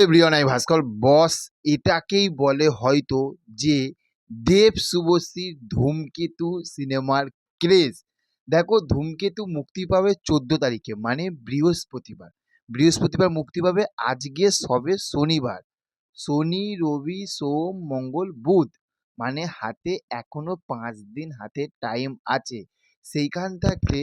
Everyone, আমি ভাস্কর। বস এটাকেই বলে হয়তো যে দেব শুভশ্রীর ধূমকেতু সিনেমার ক্রেজ। দেখো, ধূমকেতু মুক্তি পাবে 14 তারিখে, মানে বৃহস্পতিবার। বৃহস্পতিবার মুক্তি পাবে। আজকে সবে শনিবার। শনি, রবি, সোম, মঙ্গল, বুধ, মানে হাতে এখনো 5 দিন হাতে টাইম আছে। সেইখান থেকে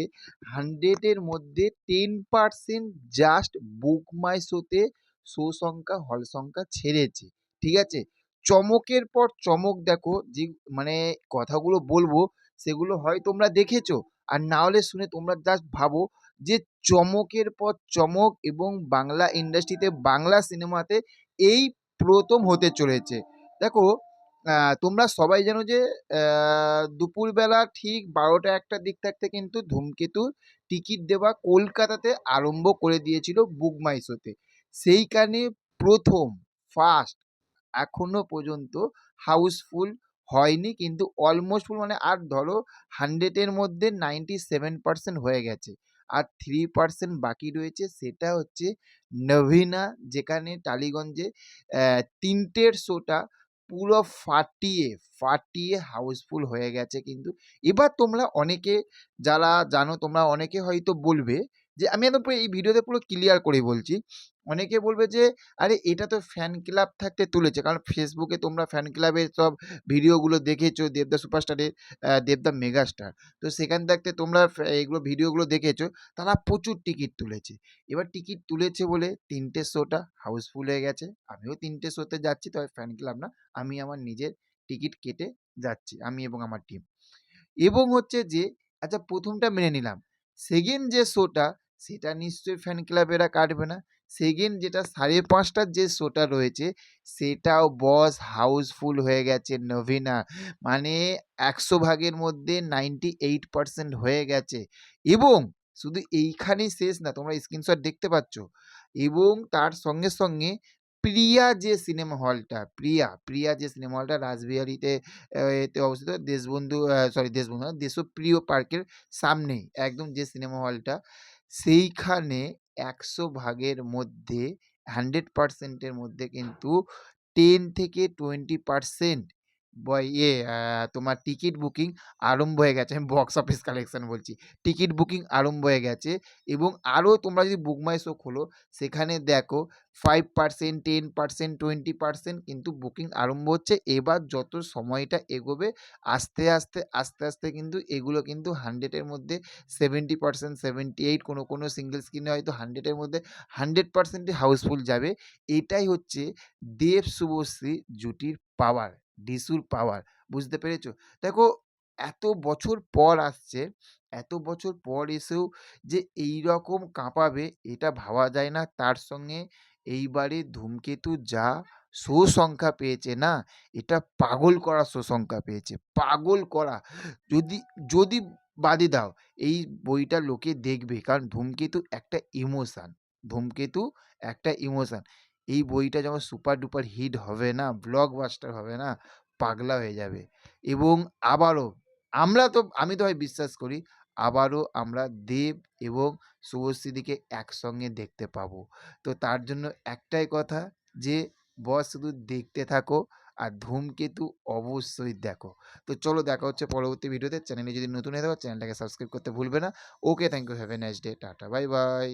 100-এর মধ্যে 10% জাস্ট বুক মাই শোতে শো সংখ্যা, হল সংখ্যা ছেড়েছে। ঠিক আছে? চমকের পর চমক। দেখো, যে মানে কথাগুলো বলবো সেগুলো হয় তোমরা দেখেছো, আর না হলে শুনে তোমরা জাস্ট ভাবো যে চমকের পর চমক, এবং বাংলা ইন্ডাস্ট্রিতে, বাংলা সিনেমাতে এই প্রথম হতে চলেছে। দেখো, তোমরা সবাই জানো যে দুপুরবেলা ঠিক 12টা-1টার দিক থাকতে কিন্তু ধূমকেতুর টিকিট দেওয়া কলকাতাতে আরম্ভ করে দিয়েছিল বুক মাই শোতে। সেইখানে প্রথম, ফার্স্ট, এখনো পর্যন্ত হাউসফুল হয়নি, কিন্তু অলমোস্ট ফুল, মানে আর ধরো 100-এর মধ্যে 97% হয়ে গেছে। আর 3% বাকি রয়েছে, সেটা হচ্ছে নভিনা, যেখানে টালিগঞ্জে 3টের শোটা পুরো ফাটিয়ে ফাটিয়ে হাউসফুল হয়ে গেছে। কিন্তু এবার তোমরা অনেকে যারা জানো, তোমরা অনেকে হয়তো বলবে যে, আমি একদম পুরো এই ভিডিওতে পুরো ক্লিয়ার করে বলছি, অনেকে বলবে যে আরে এটা তো ফ্যান ক্লাব থাকতে তুলেছে, কারণ ফেসবুকে তোমরা ফ্যান ক্লাবের সব ভিডিওগুলো দেখেছো, দেবদা সুপারস্টারের, দেবদা মেগাস্টার। তো সেখান থাকতে তোমরা এইগুলো ভিডিওগুলো দেখেছো, তারা প্রচুর টিকিট তুলেছে। এবার টিকিট তুলেছে বলে 3টে শোটা হাউসফুল হয়ে গেছে। আমিও 3টে শোতে যাচ্ছি, তবে ফ্যান ক্লাব না, আমি আমার নিজের টিকিট কেটে যাচ্ছি, আমি এবং আমার টিম। এবং হচ্ছে যে, আচ্ছা প্রথমটা মেনে নিলাম, সেকেন্ড যে শোটা, সেটা নিশ্চয়ই ফ্যান ক্লাবেরা কাটবে না। সেকেন্ড যেটা 5:30টার যে শোটা রয়েছে, সেটাও বস হাউসফুল হয়ে গেছে। নভিনা, মানে 100 ভাগের মধ্যে 98% হয়ে গেছে। এবং শুধু এইখানেই শেষ না, তোমরা স্ক্রিনশট দেখতে পাচ্ছ। এবং তার সঙ্গে সঙ্গে প্রিয়া যে সিনেমা হলটা, প্রিয়া যে সিনেমা হলটা রাসবিহারীতে এতে অবস্থিত, দেশবন্ধু, দেশবন্ধু না, দেশপ্রিয় পার্কের সামনেই একদম যে সিনেমা হলটা, সেইখানে 100 ভাগের মধ্যে 100%-এর মধ্যে কিন্তু 10 থেকে 20% তোমার টিকিট বুকিং আরম্ভ হয়ে গেছে। আমি বক্স অফিস কালেকশন বলছি, টিকিট বুকিং আরম্ভ হয়ে গেছে। এবং আরও তোমরা যদি বুক মাই শো খোলো, সেখানে দেখো 5%, 10%, 20% কিন্তু বুকিং আরম্ভ হচ্ছে। এবার যত সময়টা এগোবে, আস্তে আস্তে আস্তে আস্তে কিন্তু এগুলো কিন্তু 100-এর মধ্যে 70%, 78, কোনো সিঙ্গেল স্ক্রিনে হয়তো 100-এর মধ্যে 100%ই হাউসফুল যাবে। এটাই হচ্ছে দেব শুভশ্রী জুটির পাওয়ার, ডিসুর পাওয়ার। বুঝতে পেরেছো? দেখো, এত বছর পর আসছে, এত বছর পর এসেও যে এইরকম কাঁপাবে এটা ভাবা যায় না। তার সঙ্গে এইবারে ধূমকেতু যা শো সংখ্যা পেয়েছে না, এটা পাগল করা শো সংখ্যা পেয়েছে, পাগল করা। যদি যদি বাদই দাও, এই বইটা লোকে দেখবে, কারণ ধূমকেতু একটা ইমোশান। ধূমকেতু একটা ইমোশান। এই বইটা যখন সুপার ডুপার হিট হবে না, ব্লকবাস্টার হবে না, পাগলা হয়ে যাবে। এবং আবারও আমি তো ভাই বিশ্বাস করি, আবারও আমরা দেব এবং শুভশ্রীদিকে একসঙ্গে দেখতে পাবো। তো তার জন্য একটাই কথা, যে বস শুধু দেখতে থাকো, আর ধূমকেতু অবশ্যই দেখো। তো চলো, দেখা হচ্ছে পরবর্তী ভিডিওতে। চ্যানেলে যদি নতুন হয়ে থাকো, চ্যানেলটাকে সাবস্ক্রাইব করতে ভুলবে না। Okay, thank you, have a nice day, tata, bye by.